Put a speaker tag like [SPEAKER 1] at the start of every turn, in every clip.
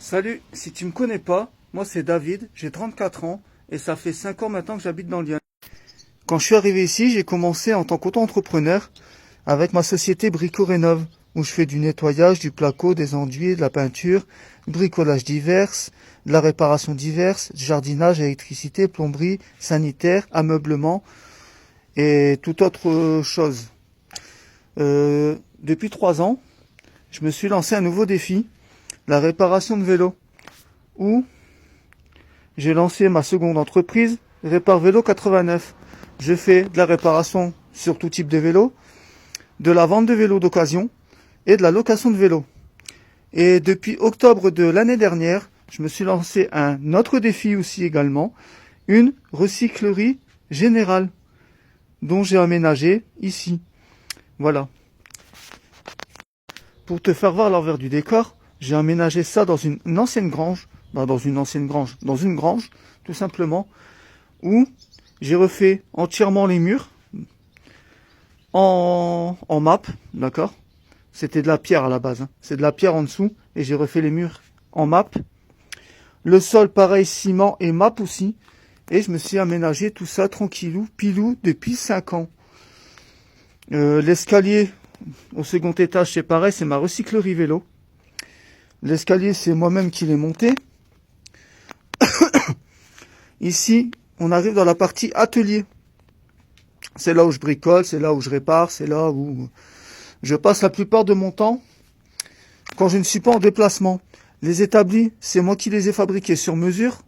[SPEAKER 1] Salut, si tu me connais pas, moi c'est David, j'ai 34 ans et ça fait 5 ans maintenant que j'habite dans Lyon. Quand je suis arrivé ici, j'ai commencé en tant qu'auto-entrepreneur avec ma société Brico Rénov, où je fais du nettoyage, du placo, des enduits, de la peinture, bricolage divers, de la réparation diverse, jardinage, électricité, plomberie, sanitaire, ameublement et toute autre chose. Depuis 3 ans, je me suis lancé un nouveau défi, la réparation de vélos, où j'ai lancé ma seconde entreprise, Répare Vélo 89. Je fais de la réparation sur tout type de vélo, de la vente de vélos d'occasion et de la location de vélos. Et depuis octobre de l'année dernière, je me suis lancé un autre défi aussi également, une recyclerie générale, dont j'ai aménagé ici. Voilà. Pour te faire voir l'envers du décor, j'ai aménagé ça dans une ancienne grange, dans une grange, tout simplement, où j'ai refait entièrement les murs en map, d'accord? C'était de la pierre à la base, hein. C'est de la pierre en dessous, et j'ai refait les murs en map. Le sol, pareil, ciment et map aussi, et je me suis aménagé tout ça tranquillou, pilou, depuis 5 ans. L'escalier au second étage, c'est pareil, c'est ma recyclerie vélo. L'escalier, c'est moi-même qui l'ai monté. Ici, on arrive dans la partie atelier. C'est là où je bricole, c'est là où je répare, c'est là où je passe la plupart de mon temps quand je ne suis pas en déplacement. Les établis, c'est moi qui les ai fabriqués sur mesure.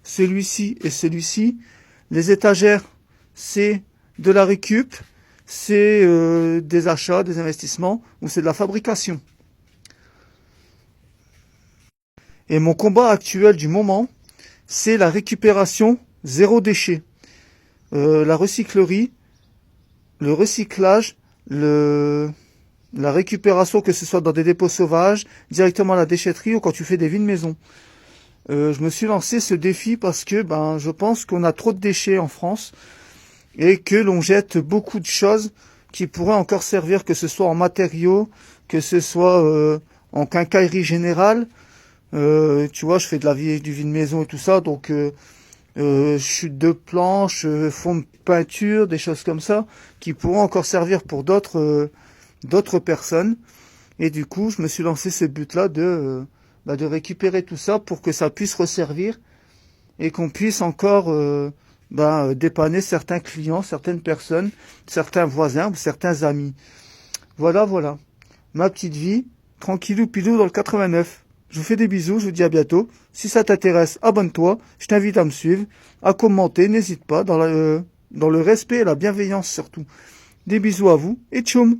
[SPEAKER 1] Celui-ci et celui-ci. Les étagères, c'est de la récup, c'est des achats, des investissements, ou c'est de la fabrication. Et mon combat actuel du moment, c'est la récupération zéro déchet. La recyclerie, le recyclage, la récupération, que ce soit dans des dépôts sauvages, directement à la déchetterie ou quand tu fais des vides maison. Je me suis lancé ce défi parce que je pense qu'on a trop de déchets en France et que l'on jette beaucoup de choses qui pourraient encore servir, que ce soit en matériaux, que ce soit en quincaillerie générale. Tu vois, je fais du vide maison et tout ça, donc chute de planches, fond de peinture, des choses comme ça, qui pourront encore servir pour d'autres personnes. Et du coup, je me suis lancé ce but-là de récupérer tout ça pour que ça puisse resservir et qu'on puisse encore dépanner certains clients, certaines personnes, certains voisins ou certains amis. Voilà. Ma petite vie, tranquillou pilou dans le 89. Je vous fais des bisous, je vous dis à bientôt. Si ça t'intéresse, abonne-toi. Je t'invite à me suivre, à commenter. N'hésite pas, dans le respect et la bienveillance surtout. Des bisous à vous et tchoum!